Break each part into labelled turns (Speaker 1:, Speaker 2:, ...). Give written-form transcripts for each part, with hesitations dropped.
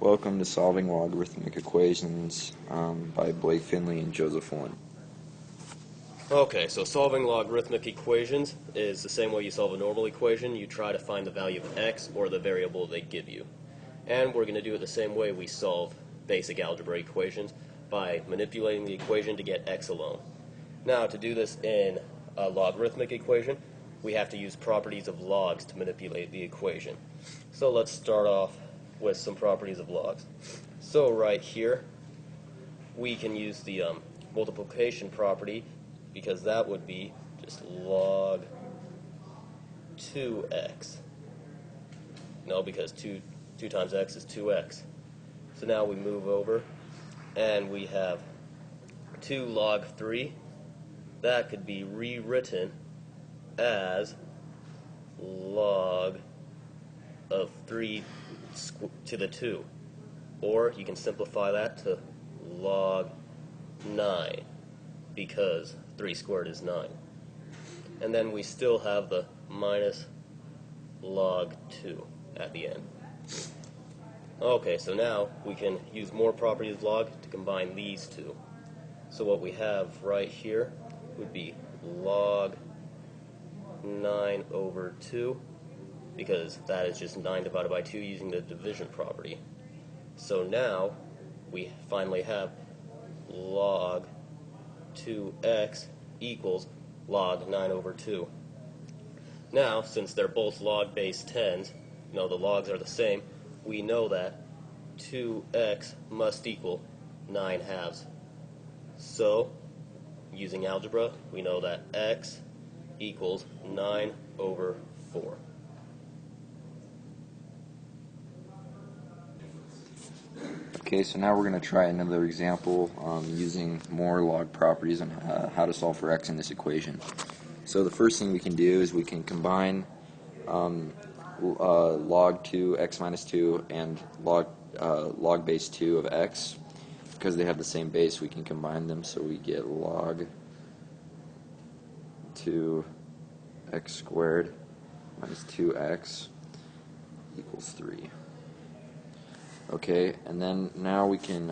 Speaker 1: Welcome to Solving Logarithmic Equations by Blake Findley and Joseph Lunt.
Speaker 2: Okay, so solving logarithmic equations is the same way you solve a normal equation. You try to find the value of x or the variable they give you. And we're going to do it the same way we solve basic algebra equations, by manipulating the equation to get x alone. Now, to do this in a logarithmic equation, we have to use properties of logs to manipulate the equation. So let's start off with some properties of logs. So right here, we can use the multiplication property, because that would be just log 2x. No, because 2 times x is 2x. So now we move over, and we have 2 log 3. That could be rewritten as log of 3 to the 2. Or you can simplify that to log 9, because 3 squared is 9. And then we still have the minus log 2 at the end. Okay, so now we can use more properties of log to combine these two. So what we have right here would be log 9 over 2, because that is just 9 divided by 2 using the division property. So now we finally have log 2x equals log 9 over 2. Now, since they're both log base 10s, the logs are the same, we know that 2x must equal 9 halves. So, using algebra, we know that x equals 9 over 4.
Speaker 1: Okay, so now we're going to try another example using more log properties on how to solve for x in this equation. So the first thing we can do is we can combine log 2 x minus 2 and log base 2 of x. Because they have the same base, we can combine them, so we get log 2 x squared minus 2x equals 3. Okay, and then now we can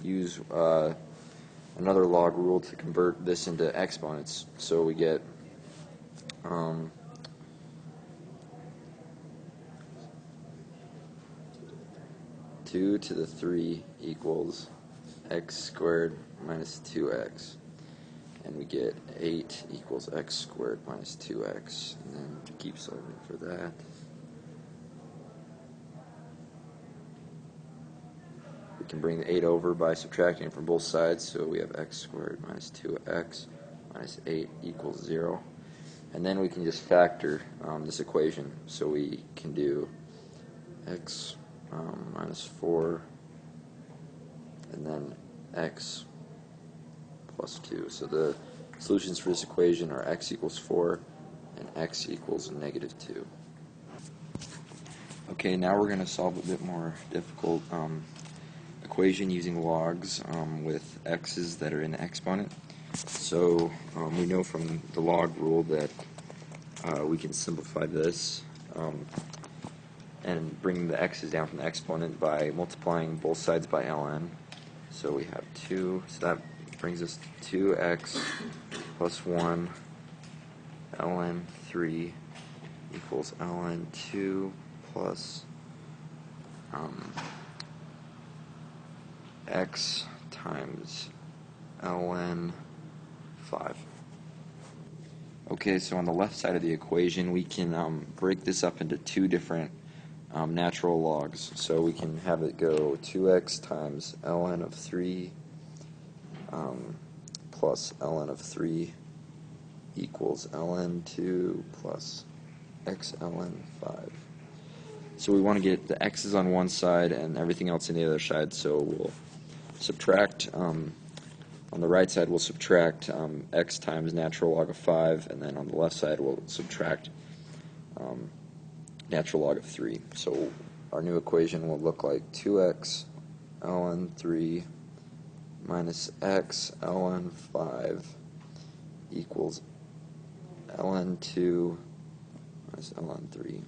Speaker 1: use another log rule to convert this into exponents. So we get 2 to the 3 equals x squared minus 2x. And we get 8 equals x squared minus 2x. And then keep solving for that. We can bring the 8 over by subtracting from both sides, so we have x squared minus 2x minus 8 equals 0. And then we can just factor this equation, so we can do x minus 4 and then x plus 2. So the solutions for this equation are x equals 4 and x equals negative 2. Okay, now we're going to solve a bit more difficult equation using logs with x's that are in the exponent. So we know from the log rule that we can simplify this and bring the x's down from the exponent by multiplying both sides by ln. So we have 2, so that brings us to 2x plus 1 ln 3 equals ln 2 plus x times ln 5. Okay, so on the left side of the equation, we can break this up into two different natural logs. So we can have it go 2x times ln of 3 plus ln of 3 equals ln 2 plus x ln 5. So we want to get the x's on one side and everything else on the other side, so we'll subtract, on the right side we'll subtract x times natural log of 5, and then on the left side we'll subtract natural log of 3. So our new equation will look like 2x ln 3 minus x ln 5 equals ln 2 minus ln 3.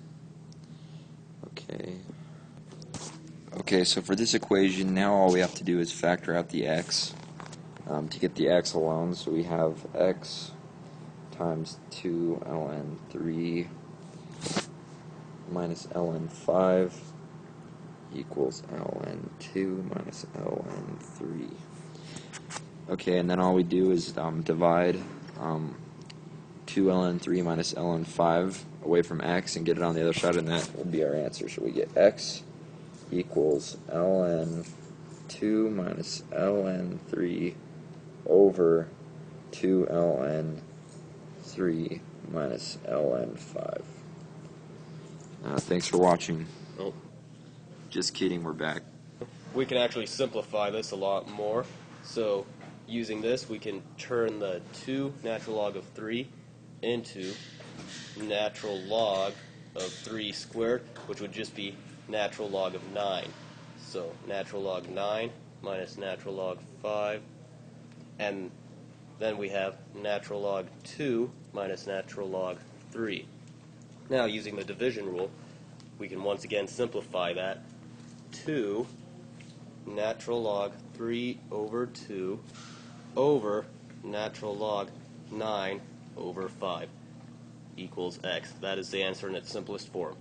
Speaker 1: Okay. Okay, so for this equation, now all we have to do is factor out the x to get the x alone. So we have x times 2 ln 3 minus ln 5 equals ln 2 minus ln 3. Okay, and then all we do is divide 2 ln 3 minus ln 5 away from x and get it on the other side, and that will be our answer. So we get x equals ln 2 minus ln 3 over 2 ln 3 minus ln 5. Thanks for watching.
Speaker 2: Oh.
Speaker 1: Just kidding, we're back.
Speaker 2: We can actually simplify this a lot more. So using this, we can turn the 2 natural log of 3 into natural log of 3 squared, which would just be natural log of 9. So natural log 9 minus natural log 5, and then we have natural log 2 minus natural log 3. Now, using the division rule, we can once again simplify that. 2 natural log 3 over 2 over natural log 9 over 5 equals x. That is the answer in its simplest form.